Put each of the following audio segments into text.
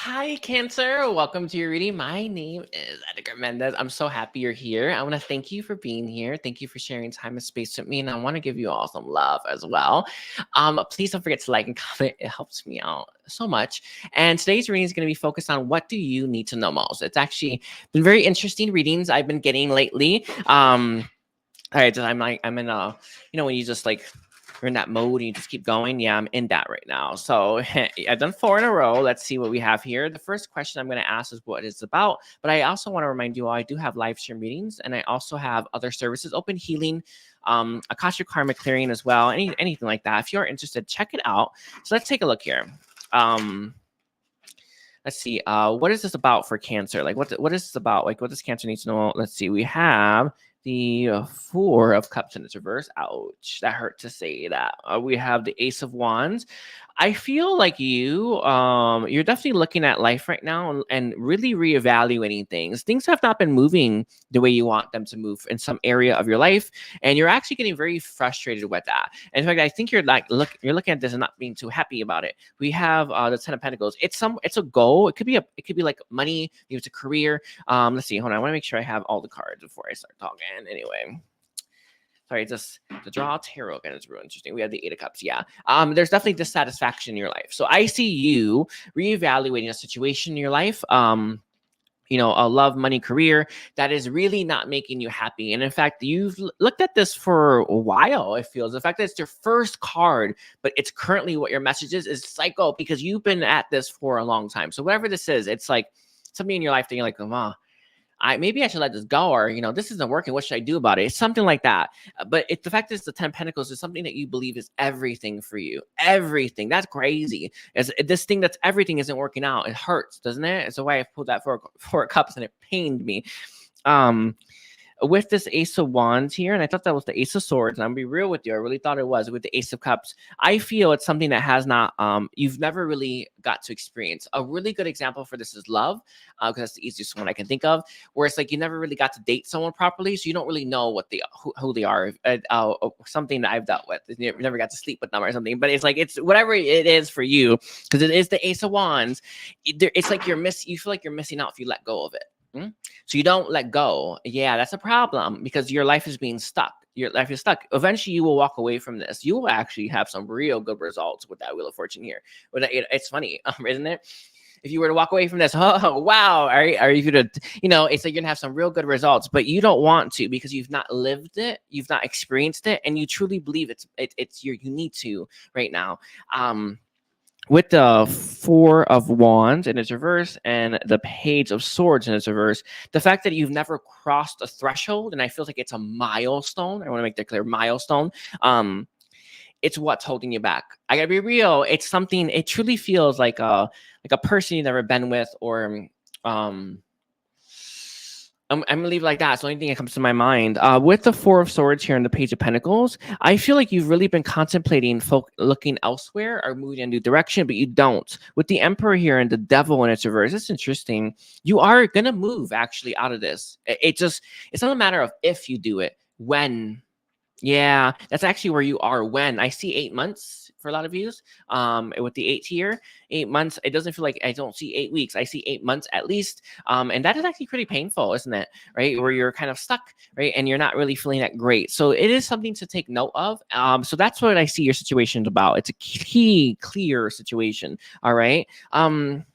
Hi, Cancer. Welcome to your reading. My name is Edgar Mendez. I'm so happy you're here. I want to thank you for being here. Thank you for sharing time and space with me. And I want to give you all some love as well. Please don't forget to like and comment. It helps me out so much. And today's reading is going to be focused on what do you need to know most. It's actually been very interesting readings I've been getting lately. All right, I'm in when you just like you're in that mode and you just keep going. Yeah, I'm in that right now. So I've done 4 in a row. Let's see what we have here. The first question I'm going to ask is what it's about. But I also want to remind you all, I do have live stream meetings and I also have other services, open healing, Akashic karmic clearing as well. Anything like that. If you're interested, check it out. So let's take a look here. Let's see. What is this about for Cancer? Like, what is this about? Like, what does Cancer need to know? Let's see. We have the 4 of Cups in its reverse. Ouch, that hurt to say that. We have the Ace of Wands. I feel like you're definitely looking at life right now and really reevaluating things. Things have not been moving the way you want them to move in some area of your life, and you're actually getting very frustrated with that. And in fact, I think you're looking at this and not being too happy about it. We have the 10 of Pentacles. It's a goal. It could be like money. Maybe it's a career. Let's see. Hold on. I want to make sure I have all the cards before I start talking. Anyway. Sorry, just the draw tarot again is real interesting. We have the 8 of Cups. Yeah. There's definitely dissatisfaction in your life. So I see you reevaluating a situation in your life. A love, money, career that is really not making you happy. And in fact, you've looked at this for a while, it feels. The fact that it's your first card, but it's currently what your message is psycho because you've been at this for a long time. So whatever this is, it's like something in your life that you're like, maybe I should let this go, or this isn't working. What should I do about it? It's something like that. But the fact is, the 10 Pentacles is something that you believe is everything for you. Everything. That's crazy. This thing that's everything isn't working out. It hurts, doesn't it? It's the way I pulled that 4 of Cups, and it pained me. With this Ace of Wands here, and I thought that was the Ace of Swords, and I'm gonna be real with you, I really thought it was with the Ace of Cups. I feel it's something that has not, you've never really got to experience. A really good example for this is love, because that's the easiest one I can think of, where it's like you never really got to date someone properly, so you don't really know who they are. Something that I've dealt with, you never got to sleep with them or something, but it's like it's whatever it is for you, because it is the Ace of Wands. It's like you feel like you're missing out if you let go of it. So you don't let go. Yeah, that's a problem because your life is being stuck. Your life is stuck. Eventually, you will walk away from this. You will actually have some real good results with that Wheel of Fortune here. It's funny, isn't it? If you were to walk away from this, oh wow, are you gonna? It's like you're gonna have some real good results, but you don't want to because you've not lived it, you've not experienced it, and you truly believe you need to right now. With the 4 of Wands in its reverse and the Page of Swords in its reverse, the fact that you've never crossed a threshold, and I feel like it's a milestone. I want to make that clear, milestone. It's what's holding you back. I gotta be real. It's something. It truly feels like a person you've never been with, or I'm gonna leave it like that. It's the only thing that comes to my mind. With the 4 of Swords here and the Page of Pentacles, I feel like you've really been contemplating looking elsewhere or moving in a new direction, but you don't. With the Emperor here and the Devil in its reverse, it's interesting. You are gonna move actually out of this. It's not a matter of if you do it, when. Yeah, that's actually where you are when. I see 8 months for a lot of yous. With the 8 here, 8 months, it doesn't feel like I don't see 8 weeks. I see 8 months at least. And that is actually pretty painful, isn't it? Right? Where you're kind of stuck, right? And you're not really feeling that great. So it is something to take note of. So that's what I see your situation's about. It's a clear situation. All right. Can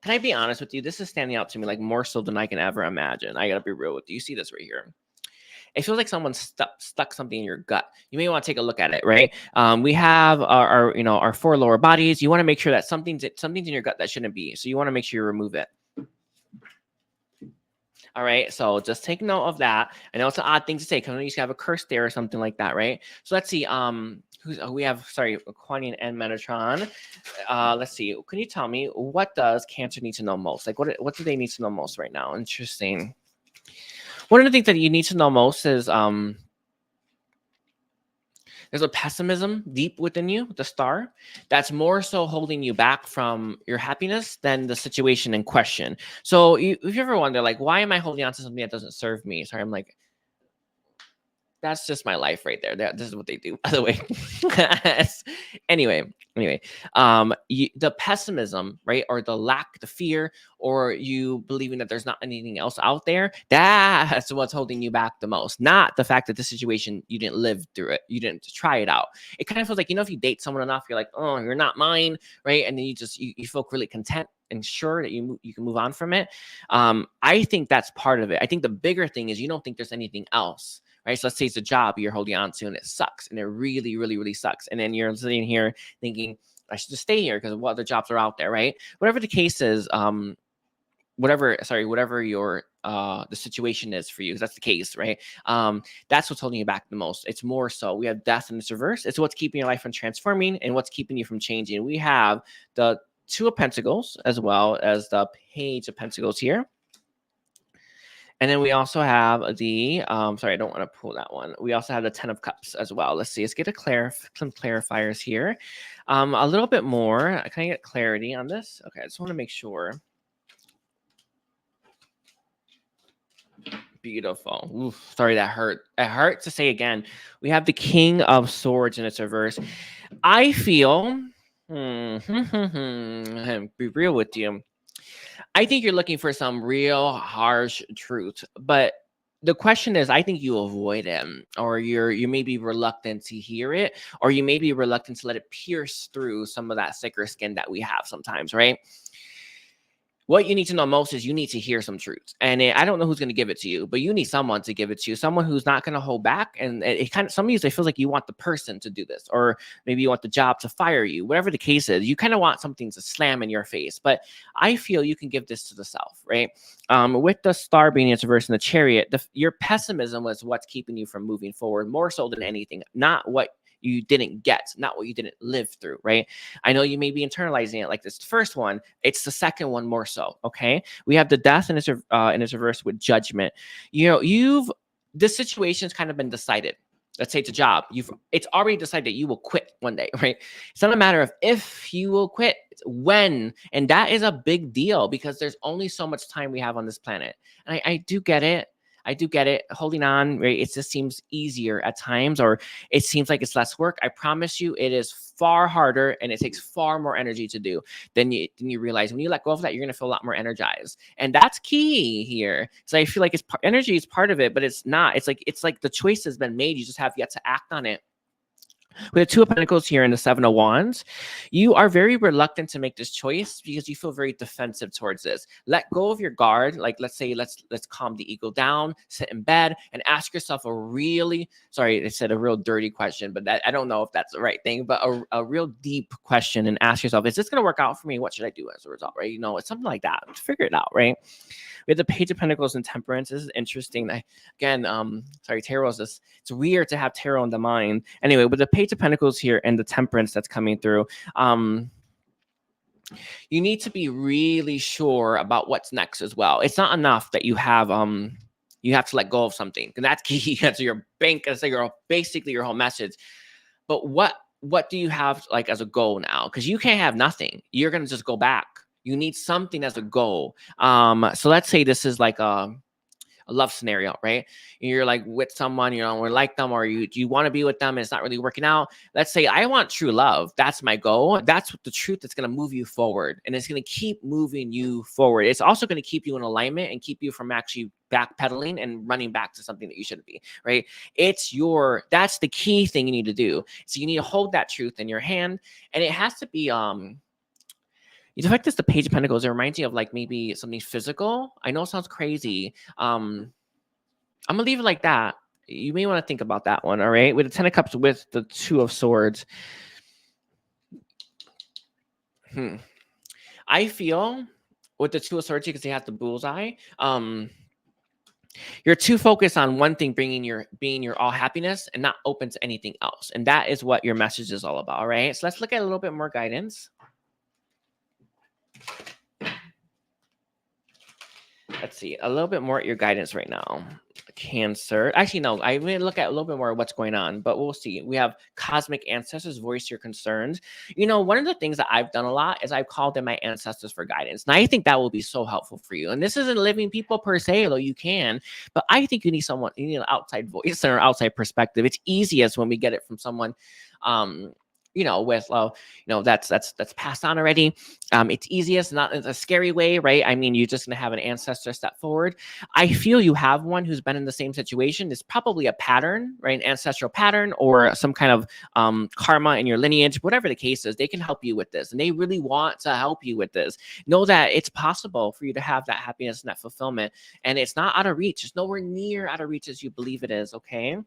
I be honest with you? This is standing out to me like more so than I can ever imagine. I gotta be real with you. You see this right here. It feels like someone stuck something in your gut. You may want to take a look at it, right? We have our 4 lower bodies. You want to make sure that something's in your gut that shouldn't be. So you want to make sure you remove it. All right, so just take note of that. I know it's an odd thing to say because you have a curse there or something like that, right? So let's see. We have Aquanian and Metatron. Let's see. Can you tell me what does Cancer need to know most? Like what do they need to know most right now? Interesting. One of the things that you need to know most is there's a pessimism deep within you, the star, that's more so holding you back from your happiness than the situation in question. So if you ever wonder, like, why am I holding on to something that doesn't serve me? Sorry, I'm like, That's just my life right there. This is what they do, by the way. anyway, the pessimism, right, or the lack, the fear, or you believing that there's not anything else out there, that's what's holding you back the most. Not the fact that the situation, you didn't live through it, you didn't try it out. It kind of feels like, if you date someone enough, you're like, oh, you're not mine, right? And then you feel really content and sure that you can move on from it. I think that's part of it. I think the bigger thing is you don't think there's anything else, right? So let's say it's a job you're holding on to and it sucks, and it really, really, really sucks. And then you're sitting here thinking, I should just stay here because what other jobs are out there, right? Whatever the case is, whatever your the situation is for you, 'cause that's the case, right? That's what's holding you back the most. It's more so we have death in its reverse. It's what's keeping your life from transforming and what's keeping you from changing. We have the Two of Pentacles as well as the Page of Pentacles here. And then we also have the, sorry, I don't want to pull that one. We also have the Ten of Cups as well. Let's see. Let's get some clarifiers here. A little bit more. Can I get clarity on this? Okay, I just want to make sure. Beautiful. Oof, sorry, that hurt. It hurt to say again. We have the King of Swords in its reverse. I feel, be real with you. I think you're looking for some real harsh truth, but the question is, I think you avoid it, or you may be reluctant to hear it, or you may be reluctant to let it pierce through some of that thicker skin that we have sometimes, right? What you need to know most is you need to hear some truth. And I don't know who's going to give it to you, but you need someone to give it to you, someone who's not going to hold back. And it kind of, some of you, it feels like you want the person to do this, or maybe you want the job to fire you, whatever the case is. You kind of want something to slam in your face. But I feel you can give this to the self, right? With the Star being its reverse in the Chariot, your pessimism was what's keeping you from moving forward more so than anything, not what you didn't get, not what you didn't live through, right? I know you may be internalizing it like this first one. It's the second one more so, okay? We have the Death in its reverse with Judgment. This situation's kind of been decided. Let's say it's a job. It's already decided that you will quit one day, right? It's not a matter of if you will quit, it's when. And that is a big deal because there's only so much time we have on this planet. And I do get it. Holding on, right? It just seems easier at times, or it seems like it's less work. I promise you, it is far harder and it takes far more energy to do than you realize. When you let go of that, you're going to feel a lot more energized. And that's key here. So I feel like energy is part of it, but it's not. It's like the choice has been made. You just have yet to act on it. With the Two of Pentacles here and the Seven of Wands, you are very reluctant to make this choice because you feel very defensive towards this. Let go of your guard. Like, let's calm the ego down, sit in bed, and ask yourself a really, sorry, I said a real dirty question, but I don't know if that's the right thing, but a real deep question, and ask yourself, is this going to work out for me? What should I do as a result, right? It's something like that. Figure it out, right? We have the Page of Pentacles and Temperance. This is interesting. Tarot is this. It's weird to have tarot in the mind. Anyway, with the Page of Pentacles here and the Temperance that's coming through, you need to be really sure about what's next as well. It's not enough that you have to let go of something, and that's key. That's your bank. That's basically your whole message. But what do you have like as a goal now? Because you can't have nothing. You're gonna just go back. You need something as a goal. So let's say this is like a love scenario, right? You're like with someone, or like them, or you want to be with them and it's not really working out. Let's say I want true love. That's my goal. That's the truth that's going to move you forward. And it's going to keep moving you forward. It's also going to keep you in alignment and keep you from actually backpedaling and running back to something that you shouldn't be, right? That's the key thing you need to do. So you need to hold that truth in your hand, and it has to be, the fact is the Page of Pentacles, it reminds you of like maybe something physical. I know it sounds crazy. I'm going to leave it like that. You may want to think about that one, all right? With the Ten of Cups with the Two of Swords. I feel with the Two of Swords, because they have the bullseye, you're too focused on one thing being your all happiness and not open to anything else. And that is what your message is all about, all right? So let's look at a little bit more guidance. Let's see a little bit more at your guidance right now. Cancer. Actually, no, I'm going to look at a little bit more of what's going on, but we'll see. We have cosmic ancestors, voice your concerns. You know, one of the things that I've done a lot is I've called in my ancestors for guidance. And I think that will be so helpful for you. And this isn't living people per se, although you can, but I think you need someone, you need an outside voice or outside perspective. It's easiest when we get it from someone, you know, with, that's passed on already. It's easiest, not in a scary way, right? I mean, you're just going to have an ancestor step forward. I feel you have one who's been in the same situation. It's probably a pattern, right? An ancestral pattern or some kind of karma in your lineage, whatever the case is, they can help you with this. And they really want to help you with this. Know that it's possible for you to have that happiness and that fulfillment. And it's not out of reach. It's nowhere near out of reach as you believe it is, okay?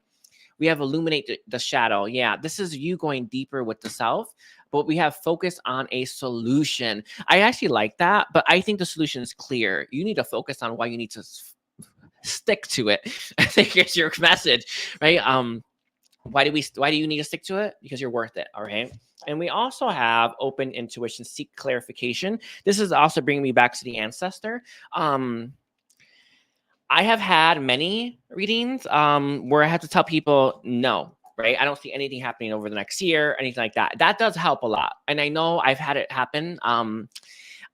We have illuminate the shadow. Yeah, this is you going deeper with the self, but we have focus on a solution. I actually like that, but I think the solution is clear. You need to focus on why you need to stick to it. I think it's your message, right? Why do you need to stick to it? Because you're worth it, all right? And we also have open intuition, seek clarification. This is also bringing me back to the ancestor. I have had many readings where I have to tell people no, right? I don't see anything happening over the next year, anything like that. That does help a lot. And I know I've had it happen.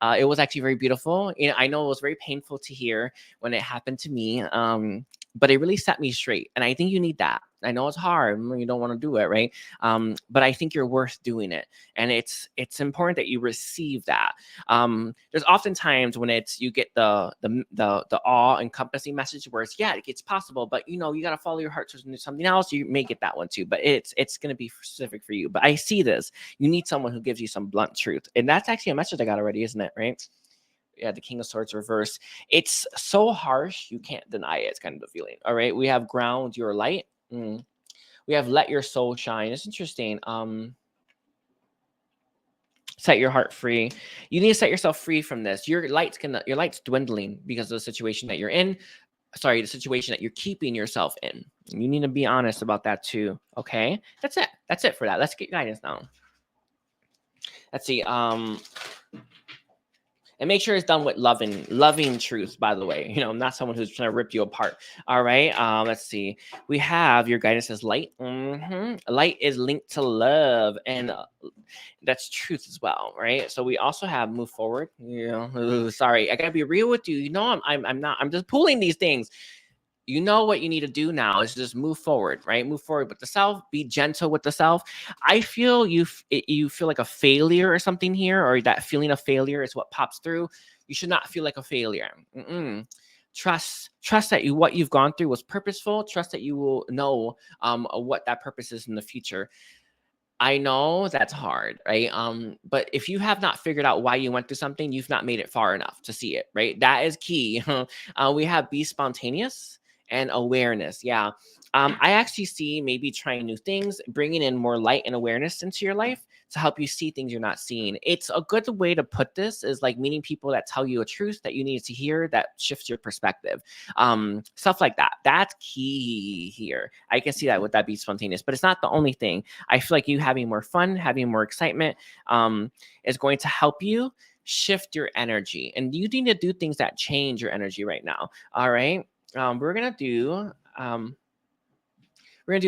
It was actually very beautiful. You know, I know it was very painful to hear when it happened to me, but it really set me straight. And I think you need that. I know it's hard. You don't want to do it, right? But I think you're worth doing it. And it's important that you receive that. There's often times when you get the awe-encompassing message where it's possible, but you got to follow your heart to something else. You may get that one too, but it's going to be specific for you. But I see this. You need someone who gives you some blunt truth. And that's actually a message I got already, isn't it? Right? Yeah, the King of Swords reverse. It's so harsh, you can't deny it. It's kind of the feeling. All right. We have ground your light. We have let your soul shine. It's interesting. Set your heart free. You need to set yourself free from this. Your light's dwindling because of the situation that you're in. Sorry, the situation that you're keeping yourself in. You need to be honest about that too. Okay. That's it. That's it for that. Let's get guidance now. Let's see. And make sure it's done with loving truth, by the way. Not someone who's trying to rip you apart. All right. Let's see. We have your guidance as light. Light is linked to love, and that's truth as well, right? So we also have move forward. Sorry, I gotta be real with you. I'm just pulling these things. You know what you need to do now is just move forward, right? Move forward with the self. Be gentle with the self. I feel you feel like a failure or something here, or that feeling of failure is what pops through. You should not feel like a failure. Trust that what you've gone through was purposeful. Trust that you will know what that purpose is in the future. I know that's hard, right? But if you have not figured out why you went through something, you've not made it far enough to see it, right? That is key. We have be spontaneous and awareness. Yeah. I actually see maybe trying new things, bringing in more light and awareness into your life to help you see things you're not seeing. It's a good way to put this is like meeting people that tell you a truth that you need to hear that shifts your perspective. Stuff like that. That's key here. I can see that with that be spontaneous, but it's not the only thing. I feel like you having more fun, having more excitement is going to help you shift your energy. And you need to do things that change your energy right now. All right. We're gonna do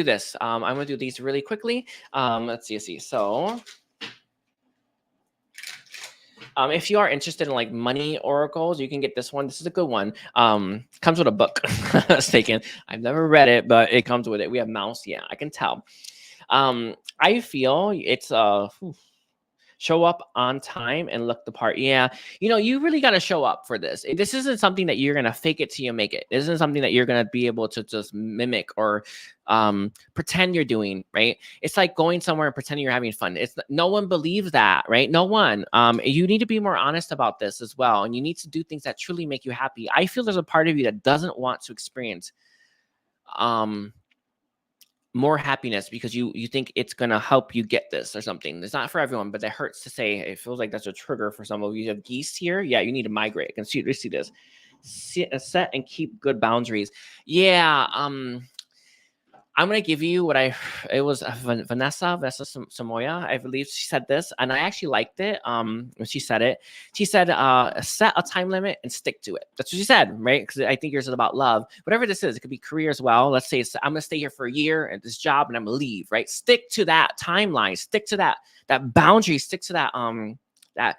this. I'm gonna do these really quickly. Let's see. So, if you are interested in like money oracles, you can get this one. This is a good one. Comes with a book. It's taken. I've never read it, but it comes with it. We have mouse. Yeah, I can tell. I feel it's show up on time and look the part. Yeah. You really got to show up for this. This isn't something that you're going to fake it till you make it. This isn't something that you're going to be able to just mimic or pretend you're doing, right? It's like going somewhere and pretending you're having fun. No one believes that, right? No one. You need to be more honest about this as well. And you need to do things that truly make you happy. I feel there's a part of you that doesn't want to experience more happiness because you think it's going to help you get this or something. It's not for everyone, but that hurts to say. It feels like that's a trigger for some of you. You have geese here. Yeah, you need to migrate. I can see this. Set and keep good boundaries. Yeah. I'm gonna give you what it was Vanessa Samoya, I believe she said this, and I actually liked it. When she said it, she said, "Set a time limit and stick to it." That's what she said, right? Because I think yours is about love. Whatever this is, it could be career as well. Let's say I'm gonna stay here for a year at this job, and I'm gonna leave. Right? Stick to that timeline. Stick to that boundary. Stick to that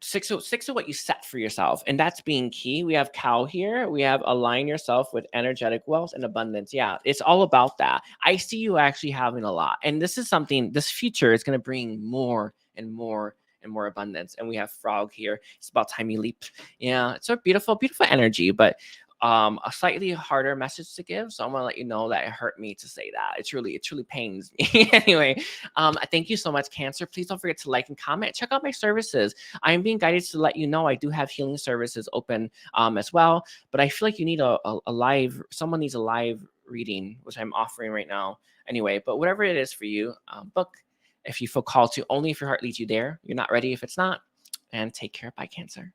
stick to what you set for yourself, and that's being key. We have cow here. We have align yourself with energetic wealth and abundance. Yeah, it's all about that. I see you actually having a lot, and this is something. This future is going to bring more and more and more abundance. And we have frog here. It's about time you leap. Yeah, it's a beautiful, beautiful energy, but a slightly harder message to give. So I'm gonna let you know that it hurt me to say that. It truly pains me. Anyway, thank you so much, Cancer. Please don't forget to like and comment. Check out my services. I am being guided to let you know I do have healing services open as well. But I feel like you need a live. Someone needs a live reading, which I'm offering right now. Anyway, but whatever it is for you, book if you feel called to. Only if your heart leads you there. You're not ready if it's not. And take care. Bye, Cancer.